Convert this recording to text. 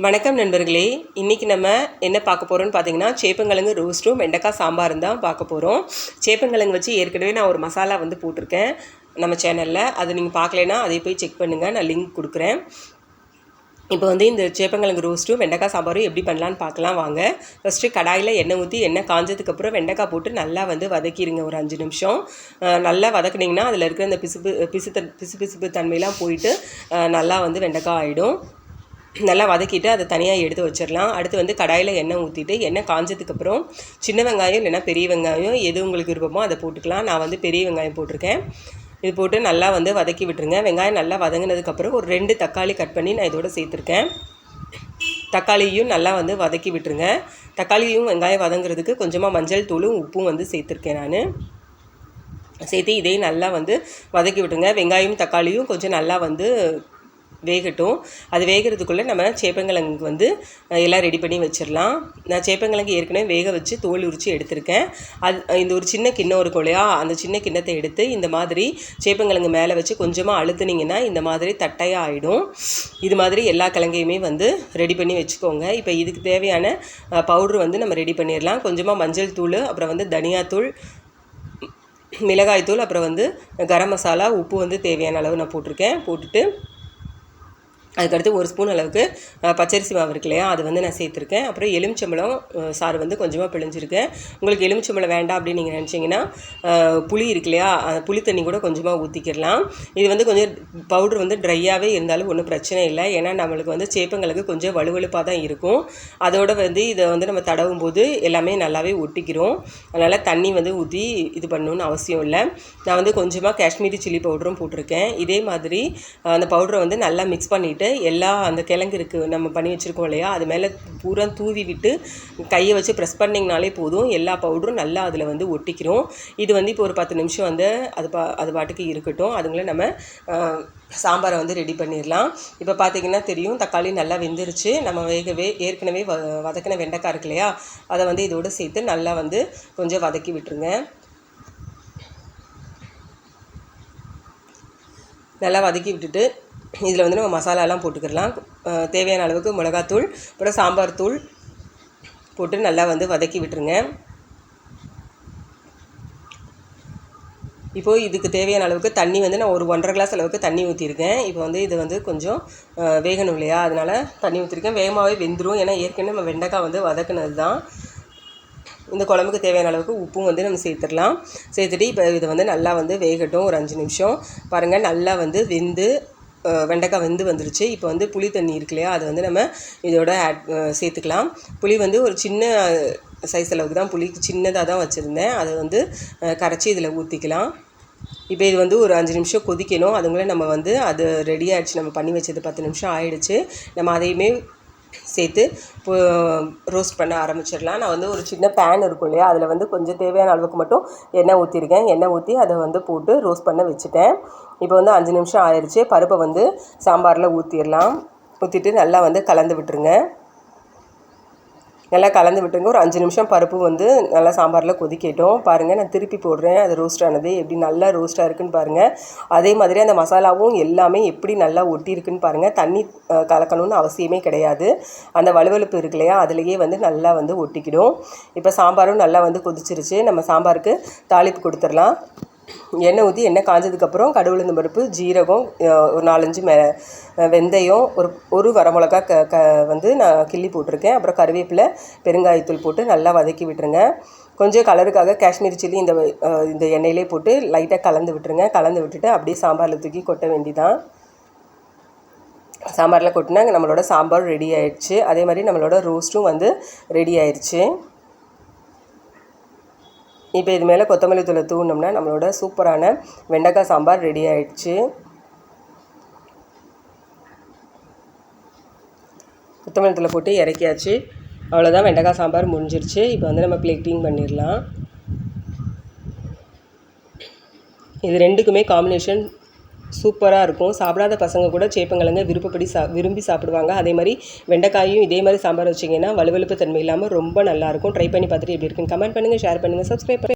வணக்கம் நண்பர்களே, இன்றைக்கி நம்ம என்ன பார்க்க போகிறோம்னு பார்த்தீங்கன்னா, சேப்பங்கிழங்கு ரோஸ்ட்டும் வெண்டைக்காய் சாம்பாரும் தான் பார்க்க போகிறோம். சேப்பங்கிழங்கு வச்சு ஏற்கனவே நான் ஒரு மசாலா போட்டிருக்கேன் நம்ம சேனலில். அது நீங்கள் பார்க்கலைன்னா அதை போய் செக் பண்ணுங்கள், நான் லிங்க் கொடுக்குறேன். இப்போ இந்த சேப்பங்கிழங்கு ரோஸ்ட்டும் வெண்டைக்காய் சாம்பாரும் எப்படி பண்ணலான்னு பார்க்கலாம் வாங்க. ஃபஸ்ட்டு கடாயில் எண்ணெய் ஊற்றி எண்ணெய் காஞ்சதுக்கப்புறம் வெண்டைக்காய் போட்டு நல்லா வதக்கிடுங்க. ஒரு 5 நிமிஷம் நல்லா வதக்குனிங்கன்னா அதில் இருக்கிற அந்த பிசுபிசுப்பு தன்மையெல்லாம் போயிட்டு நல்லா வெண்டைக்காய் ஆகிடும். நல்லா வதக்கிட்டு அதை தனியாக எடுத்து வச்சிடலாம். அடுத்து கடாயில் எண்ணெய் ஊற்றிட்டு எண்ணெய் காஞ்சதுக்கப்புறம் சின்ன வெங்காயம் இல்லைன்னா பெரிய வெங்காயம் எது உங்களுக்கு விருப்பமோ அதை போட்டுக்கலாம். நான் பெரிய வெங்காயம் போட்டிருக்கேன். இது போட்டு நல்லா வதக்கி விட்டுருங்க. வெங்காயம் நல்லா வதங்கினதுக்கப்புறம் ஒரு 2 தக்காளி கட் பண்ணி நான் இதோட சேர்த்துருக்கேன். தக்காளியும் நல்லா வதக்கி விட்டுருங்க. தக்காளியும் வெங்காயம் வதங்குறதுக்கு கொஞ்சமாக மஞ்சள் தூளும் உப்பும் சேர்த்துருக்கேன். நான் சேர்த்து இதையும் நல்லா வதக்கி விட்டுருங்க. வெங்காயம் தக்காளியும் கொஞ்சம் நல்லா வேகட்டும். அது வேகிறதுக்குள்ளே நம்ம சேப்பங்கிழங்கு எல்லாம் ரெடி பண்ணி வச்சிடலாம். நான் சேப்பங்கிழங்கு ஏற்கனவே வேக வச்சு தோல் உரித்து எடுத்திருக்கேன். இந்த ஒரு சின்ன கிண்ணம் இருக்கும் இல்லையா, அந்த சின்ன கிண்ணத்தை எடுத்து இந்த மாதிரி சேப்பங்கிழங்கு மேலே வச்சு கொஞ்சமாக அழுத்துனீங்கன்னா இந்த மாதிரி தட்டையாக ஆகிடும். இது மாதிரி எல்லா கிழங்கையுமே ரெடி பண்ணி வச்சுக்கோங்க. இப்போ இதுக்கு தேவையான பவுட்ரு நம்ம ரெடி பண்ணிடலாம். கொஞ்சமாக மஞ்சள் தூள், அப்புறம் தனியாத்தூள், மிளகாய்த்தூள், அப்புறம் கரம் மசாலா, உப்பு தேவையான அளவு நான் போட்டிருக்கேன். போட்டுட்டு அதுக்கடுத்து 1 ஸ்பூன் அளவுக்கு பச்சரிசி மாவு இருக்கு இல்லையா, அது நான் சேர்த்துருக்கேன். அப்புறம் எலுமிச்சம்பழம் சாறு கொஞ்சமாக பிழிஞ்சிருக்கேன். உங்களுக்கு எலுமிச்சம்பழம் வேண்டாம் அப்படின்னு நீங்கள் நினச்சிங்கன்னா புளி இருக்கு இல்லையா, புளி தண்ணி கூட கொஞ்சமாக ஊற்றிக்கிடலாம். இது கொஞ்சம் பவுட்ரு ட்ரையாகவே இருந்தாலும் ஒன்றும் பிரச்சனை இல்லை. ஏன்னா நம்மளுக்கு சேப்பங்களுக்கு கொஞ்சம் வலுவலுப்பாக தான் இருக்கும். அதோட இதை நம்ம தடவும் போது எல்லாமே நல்லாவே ஒட்டிக்கிறோம். அதனால் தண்ணி ஊற்றி இது பண்ணணுன்னு அவசியம் இல்லை. நான் கொஞ்சமாக காஷ்மீரி சில்லி பவுடரும் போட்டிருக்கேன். இதே மாதிரி அந்த பவுடரை நல்லா மிக்ஸ் பண்ணிவிட்டு எல்லா அந்த கிழங்கு இருக்குது நம்ம பண்ணி வச்சுருக்கோம் இல்லையா, அது மேலே பூரா தூவி விட்டு கையை வச்சு ப்ரெஸ் பண்ணிங்கனாலே போதும். எல்லா பவுடரும் நல்லா அதில் ஒட்டிக்கிறோம். இது இப்போ ஒரு 10 நிமிஷம் அது பாட்டுக்கு இருக்கட்டும். அதுங்களே நம்ம சாம்பாரை ரெடி பண்ணிடலாம். இப்போ பார்த்திங்கன்னா தெரியும், தக்காளி நல்லா வெந்துருச்சு. நம்ம ஏற்கனவே வதக்கின வெண்டைக்காய் இருக்கு இல்லையா, அதை இதோடு சேர்த்து நல்லா கொஞ்சம் வதக்கி விட்டுருங்க. நல்லா வதக்கி விட்டுட்டு இதில் நம்ம மசாலாலாம் போட்டுக்கிடலாம். தேவையான அளவுக்கு மிளகாத்தூள், அப்புறம் சாம்பார் தூள் போட்டு நல்லா வதக்கி விட்டுருங்க. இப்போது இதுக்கு தேவையான அளவுக்கு தண்ணி நான் ஒரு 1.5 கிளாஸ் அளவுக்கு தண்ணி ஊற்றிருக்கேன். இப்போ இது கொஞ்சம் வேகணும் இல்லையா, அதனால் தண்ணி ஊற்றிருக்கேன். வேகமாகவே வெந்துடும். ஏன்னா ஏற்கனவே நம்ம வெண்டைக்காய் வதக்குனது தான். இந்த குழம்புக்கு தேவையான அளவுக்கு உப்பும் நம்ம சேர்த்துடலாம். சேர்த்துட்டு இப்போ இதை நல்லா வேகட்டும். ஒரு 5 நிமிஷம் பாருங்கள். நல்லா வெந்து வெண்டைக்காய் வந்துருச்சு. இப்போ புளி தண்ணி இருக்கு இல்லையா, அது நம்ம இதோட சேர்த்துக்கலாம். புளி ஒரு சின்ன சைஸ் அளவுக்கு தான் புளி சின்னதாக தான் வச்சுருந்தேன். அதை கரைச்சி இதில் ஊற்றிக்கலாம். இப்போ இது ஒரு 5 நிமிஷம் கொதிக்கணும். அதுங்களே நம்ம அது ரெடி ஆகிடுச்சு. நம்ம பண்ணி வச்சது 10 நிமிஷம் ஆகிடுச்சு. நம்ம அதையுமே சேர்த்து ரோஸ்ட் பண்ண ஆரம்பிச்சிடலாம். நான் ஒரு சின்ன பேன் இருக்கும் இல்லையா, அதில் கொஞ்சம் தேவையான அளவுக்கு மட்டும் எண்ணெய் ஊற்றிருக்கேன். எண்ணெய் ஊற்றி அதை போட்டு ரோஸ்ட் பண்ண வச்சுட்டேன். இப்போ 5 நிமிஷம் ஆயிடுச்சு. பருப்பை சாம்பாரில் ஊற்றிடலாம். ஊற்றிட்டு நல்லா கலந்து விட்டுருங்க. நல்லா கலந்து விட்டுருங்க. ஒரு 5 நிமிஷம் பருப்பு நல்லா சாம்பாரில் கொதிக்கட்டும். பாருங்கள், நான் திருப்பி போடுறேன். அது ரோஸ்ட் ஆனது எப்படி நல்லா ரோஸ்ட்டாக இருக்குன்னு பாருங்கள். அதே மாதிரி அந்த மசாலாவும் எல்லாமே எப்படி நல்லா ஒட்டியிருக்குன்னு பாருங்கள். தண்ணி கலக்கணும்னு அவசியமே கிடையாது. அந்த வலுவலுப்பு இருக்கு இல்லையா, அதுலேயே நல்லா ஒட்டிக்கிடும். இப்போ சாம்பாரும் நல்லா கொதிச்சிருச்சு. நம்ம சாம்பாருக்கு தாளிப்பு கொடுத்துடலாம். எண்ணெய் ஊற்றி எண்ணெய் காஞ்சதுக்கப்புறம் கடுகு உளுந்தம் பருப்பு, ஜீரகம், ஒரு 4-5 வெந்தயம், ஒரு வரமிளகா நான் கிள்ளி போட்டிருக்கேன். அப்புறம் கருவேப்பிலை, பெருங்காயத்தூள் போட்டு நல்லா வதக்கி விட்டுருங்க. கொஞ்சம் கலருக்காக காஷ்மீரி சில்லி இந்த எண்ணெயிலே போட்டு லைட்டாக கலந்து விட்டுருங்க. கலந்து விட்டுட்டு அப்படியே சாம்பாரில் தூக்கி கொட்ட வேண்டிதான். சாம்பாரில் கொட்டினா நம்மளோட சாம்பார் ரெடி ஆயிடுச்சு. அதே மாதிரி நம்மளோட ரோஸ்ட்டும் ரெடி ஆயிடுச்சு. இப்போ இது மேலே கொத்தமல்லி தூளை தூவினோம்னா நம்மளோட சூப்பரான வெண்டைக்காய் சாம்பார் ரெடி ஆகிடுச்சு. கொத்தமல்லி தூளை போட்டு இறக்கியாச்சு. அவ்வளோதான், வெண்டைக்காய் சாம்பார் முடிஞ்சிருச்சு. இப்போ நம்ம பிளேட்டிங் பண்ணிடலாம். இது ரெண்டுக்குமே காம்பினேஷன் சூப்பராக இருக்கும். சாப்பிடாத பசங்க கூட சேப்பங்கிழங்க விரும்பி சாப்பிடுவாங்க. அதே மாதிரி வெண்டைக்காயும் இதே மாதிரி சாம்பார் வச்சிங்கன்னா வலுவலுப்பு தன்மை இல்லாமல் ரொம்ப நல்லாயிருக்கும். ட்ரை பண்ணி பார்த்துட்டு எப்படி இருக்குன்னு கமெண்ட் பண்ணுங்கள், ஷேர் பண்ணுங்கள், சப்ஸ்கிரைப் பண்ணுங்கள்.